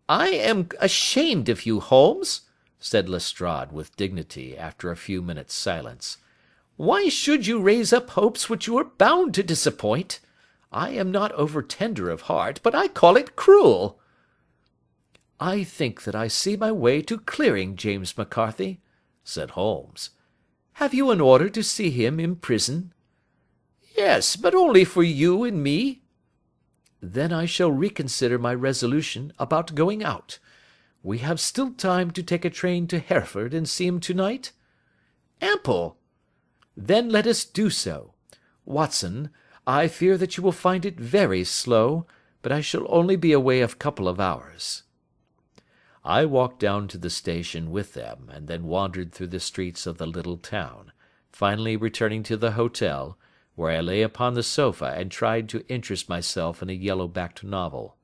"I am ashamed of you, Holmes," said Lestrade with dignity, after a few minutes' silence. "Why should you raise up hopes which you are bound to disappoint? I am not over tender of heart, but I call it cruel." "I think that I see my way to clearing James McCarthy," said Holmes. "Have you an order to see him in prison?" "Yes, but only for you and me." "Then I shall reconsider my resolution about going out. We have still time to take a train to Hereford and see him to-night?" "Ample." "Then let us do so. Watson, I fear that you will find it very slow, but I shall only be away a couple of hours." I walked down to the station with them, and then wandered through the streets of the little town, finally returning to the hotel, where I lay upon the sofa and tried to interest myself in a yellow-backed novel.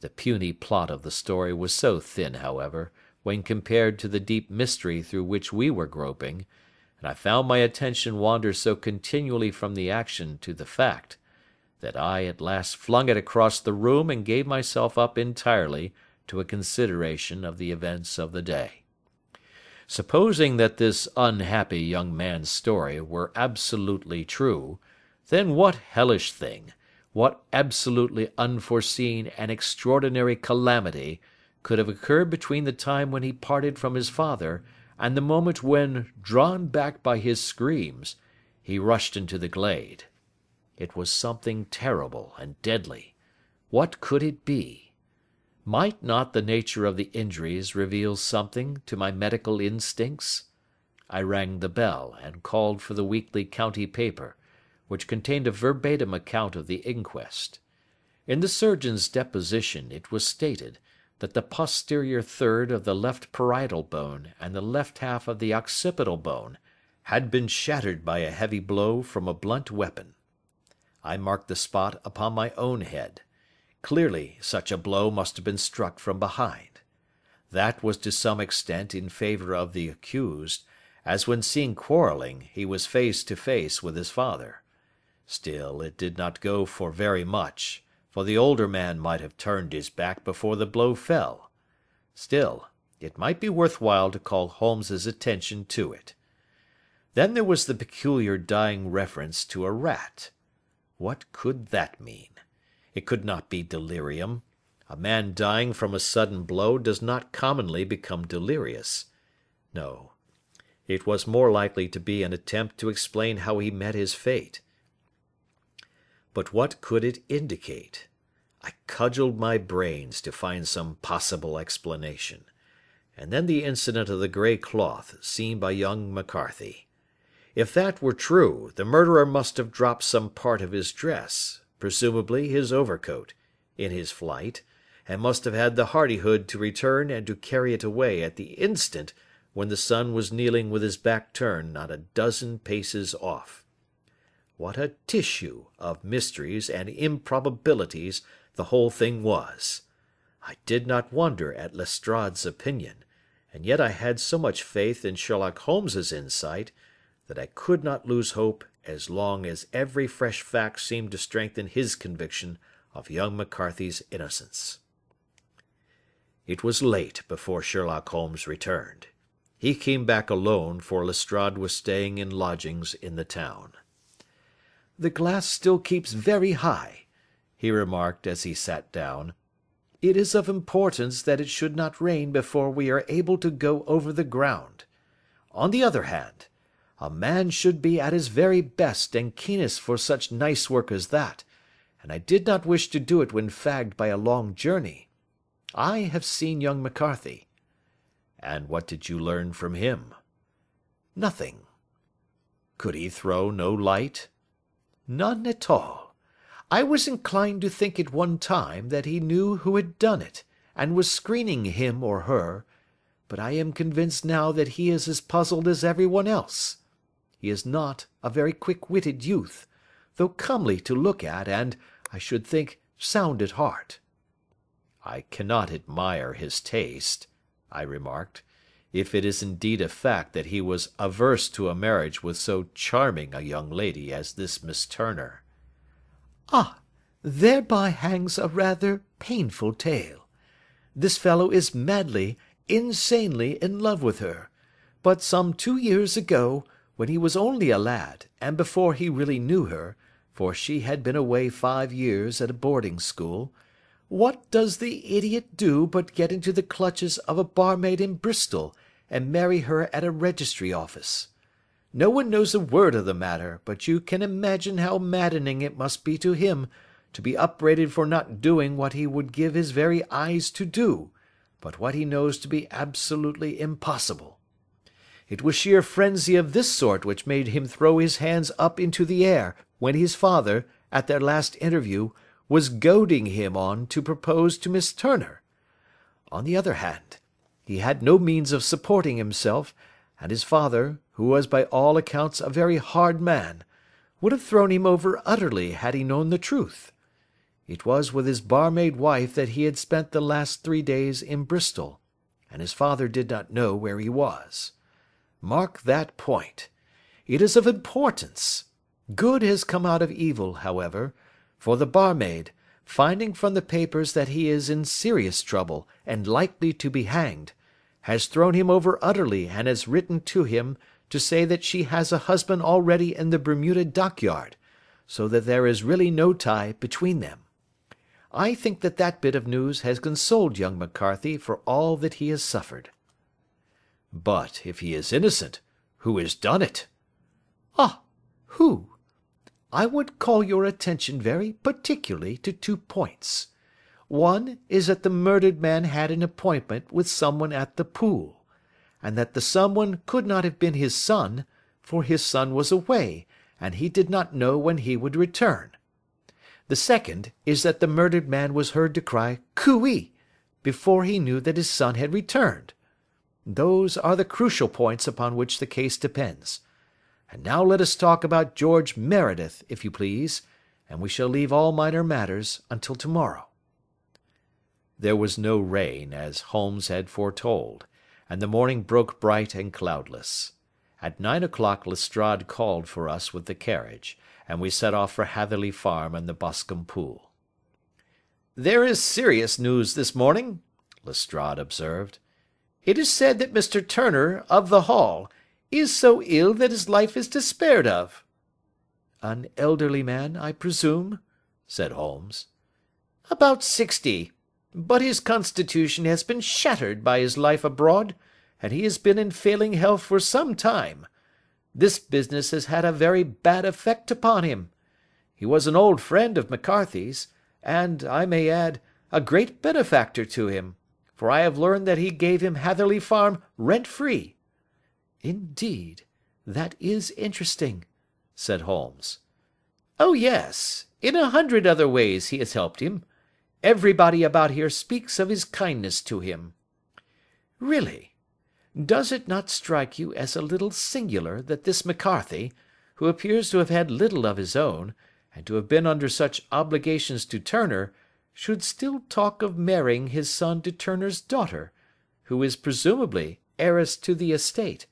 The puny plot of the story was so thin, however, when compared to the deep mystery through which we were groping, and I found my attention wander so continually from the action to the fact, that I at last flung it across the room and gave myself up entirely to a consideration of the events of the day. Supposing that this unhappy young man's story were absolutely true, then what hellish thing, what absolutely unforeseen and extraordinary calamity, could have occurred between the time when he parted from his father and the moment when, drawn back by his screams, he rushed into the glade? It was something terrible and deadly. What could it be? Might not the nature of the injuries reveal something to my medical instincts? I rang the bell, and called for the weekly county paper, which contained a verbatim account of the inquest. In the surgeon's deposition it was stated that the posterior third of the left parietal bone and the left half of the occipital bone had been shattered by a heavy blow from a blunt weapon. I marked the spot upon my own head. Clearly such a blow must have been struck from behind. That was to some extent in favour of the accused, as when seen quarrelling he was face to face with his father. Still it did not go for very much, for the older man might have turned his back before the blow fell. Still, it might be worth while to call Holmes's attention to it. Then there was the peculiar dying reference to a rat. What could that mean? It could not be delirium. A man dying from a sudden blow does not commonly become delirious. No, it was more likely to be an attempt to explain how he met his fate. But what could it indicate? I cudgelled my brains to find some possible explanation. And then the incident of the grey cloth seen by young McCarthy. If that were true, the murderer must have dropped some part of his dress, presumably his overcoat, in his flight, and must have had the hardihood to return and to carry it away at the instant when the son was kneeling with his back turned not a dozen paces off. What a tissue of mysteries and improbabilities the whole thing was! I did not wonder at Lestrade's opinion, and yet I had so much faith in Sherlock Holmes's insight that I could not lose hope as long as every fresh fact seemed to strengthen his conviction of young McCarthy's innocence. It was late before Sherlock Holmes returned. He came back alone, for Lestrade was staying in lodgings in the town. "The glass still keeps very high," he remarked as he sat down. "It is of importance that it should not rain before we are able to go over the ground. On the other hand, a man should be at his very best and keenest for such nice work as that, and I did not wish to do it when fagged by a long journey. I have seen young McCarthy." "And what did you learn from him?" "Nothing." "Could he throw no light?" "None at all. I was inclined to think at one time that he knew who had done it, and was screening him or her, but I am convinced now that he is as puzzled as every one else. He is not a very quick-witted youth, though comely to look at and, I should think, sound at heart." "I cannot admire his taste," I remarked, "if it is indeed a fact that he was averse to a marriage with so charming a young lady as this Miss Turner." "Ah, thereby hangs a rather painful tale. This fellow is madly, insanely in love with her. But some 2 years ago, when he was only a lad, and before he really knew her, for she had been away 5 years at a boarding school, what does the idiot do but get into the clutches of a barmaid in Bristol, and marry her at a registry office? No one knows a word of the matter, but you can imagine how maddening it must be to him to be upbraided for not doing what he would give his very eyes to do, but what he knows to be absolutely impossible. It was sheer frenzy of this sort which made him throw his hands up into the air when his father, at their last interview, was goading him on to propose to Miss Turner. On the other hand, he had no means of supporting himself, and his father, who was by all accounts a very hard man, would have thrown him over utterly had he known the truth. It was with his barmaid wife that he had spent the last 3 days in Bristol, and his father did not know where he was. Mark that point. It is of importance. Good has come out of evil, however, for the barmaid, finding from the papers that he is in serious trouble and likely to be hanged, has thrown him over utterly and has written to him to say that she has a husband already in the Bermuda dockyard, so that there is really no tie between them. I think that that bit of news has consoled young McCarthy for all that he has suffered. But if he is innocent, who has done it? Ah, who? I would call your attention very particularly to 2 points. One is that the murdered man had an appointment with someone at the pool, and that the someone could not have been his son, for his son was away, and he did not know when he would return. The second is that the murdered man was heard to cry "Cooey" before he knew that his son had returned. Those are the crucial points upon which the case depends. And now let us talk about George Meredith, if you please, and we shall leave all minor matters until tomorrow. There was no rain, as Holmes had foretold, and the morning broke bright and cloudless. At 9 o'clock Lestrade called for us with the carriage, and we set off for Hatherley Farm and the Boscombe Pool. "There is serious news this morning," Lestrade observed. "It is said that Mr. Turner, of the Hall, is so ill that his life is despaired of." "An elderly man, I presume?" said Holmes. "About 60. But his constitution has been shattered by his life abroad, and he has been in failing health for some time. This business has had a very bad effect upon him. He was an old friend of McCarthy's, and, I may add, a great benefactor to him, for I have learned that he gave him Hatherley Farm rent-free." "Indeed, that is interesting," said Holmes. "Oh yes, in 100 other ways he has helped him. Everybody about here speaks of his kindness to him." "Really? Does it not strike you as a little singular that this McCarthy, who appears to have had little of his own, and to have been under such obligations to Turner, should still talk of marrying his son to Turner's daughter, who is presumably heiress to the estate,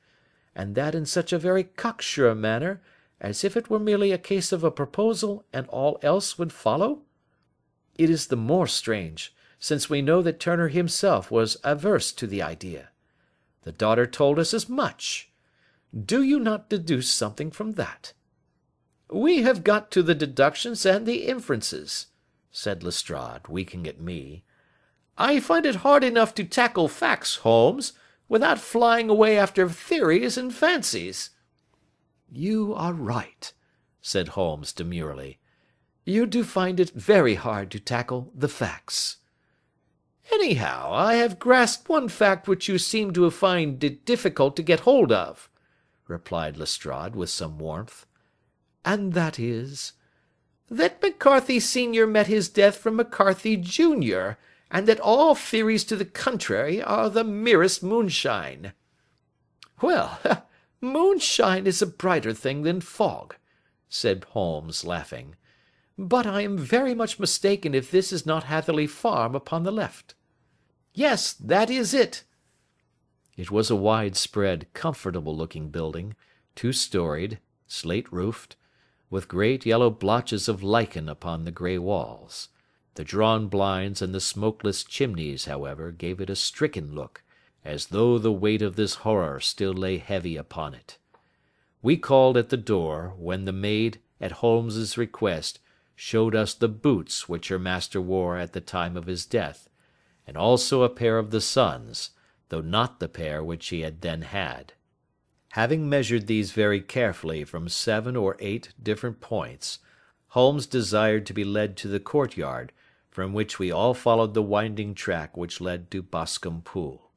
and that in such a very cocksure manner, as if it were merely a case of a proposal and all else would follow? It is the more strange, since we know that Turner himself was averse to the idea. The daughter told us as much. Do you not deduce something from that?" "We have got to the deductions and the inferences," said Lestrade, winking at me. "I find it hard enough to tackle facts, Holmes, without flying away after theories and fancies." "You are right," said Holmes demurely. "You do find it very hard to tackle the facts." "Anyhow, I have grasped one fact which you seem to find it difficult to get hold of," replied Lestrade with some warmth. "And that is?" "That McCarthy Senior met his death from McCarthy Junior, and that all theories to the contrary are the merest moonshine." "Well, moonshine is a brighter thing than fog," said Holmes, laughing. "But I am very much mistaken if this is not Hatherley Farm upon the left." "Yes, that is it." It was a wide-spread, comfortable-looking building, 2-storied, slate-roofed, with great yellow blotches of lichen upon the grey walls. The drawn blinds and the smokeless chimneys, however, gave it a stricken look, as though the weight of this horror still lay heavy upon it. We called at the door, when the maid, at Holmes's request, showed us the boots which her master wore at the time of his death, and also a pair of the son's, though not the pair which he had then had. Having measured these very carefully from 7 or 8 different points, Holmes desired to be led to the courtyard, from which we all followed the winding track which led to Boscombe Pool.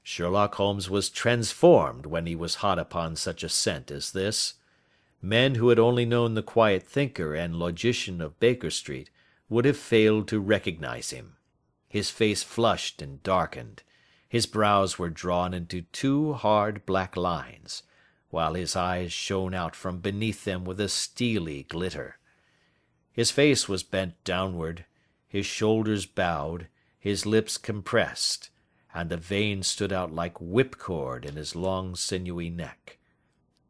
Sherlock Holmes was transformed when he was hot upon such a scent as this. Men who had only known the quiet thinker and logician of Baker Street would have failed to recognize him. His face flushed and darkened. His brows were drawn into 2 hard black lines, while his eyes shone out from beneath them with a steely glitter. His face was bent downward, his shoulders bowed, his lips compressed, and the veins stood out like whipcord in his long sinewy neck.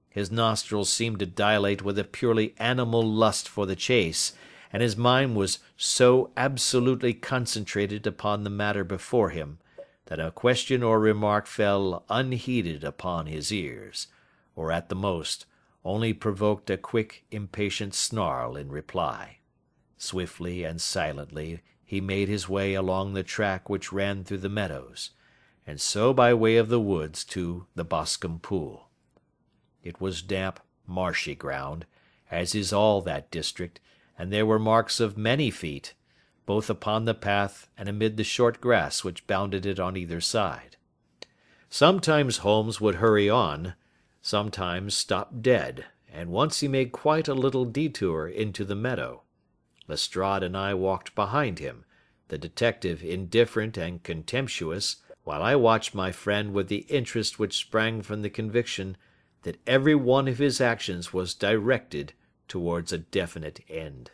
His nostrils seemed to dilate with a purely animal lust for the chase, and his mind was so absolutely concentrated upon the matter before him, that a question or remark fell unheeded upon his ears, or at the most only provoked a quick, impatient snarl in reply. Swiftly and silently he made his way along the track which ran through the meadows, and so by way of the woods to the Boscombe Pool. It was damp, marshy ground, as is all that district, and there were marks of many feet, both upon the path and amid the short grass which bounded it on either side. Sometimes Holmes would hurry on, sometimes stop dead, and once he made quite a little detour into the meadow. Lestrade and I walked behind him, the detective indifferent and contemptuous, while I watched my friend with the interest which sprang from the conviction that every one of his actions was directed towards a definite end.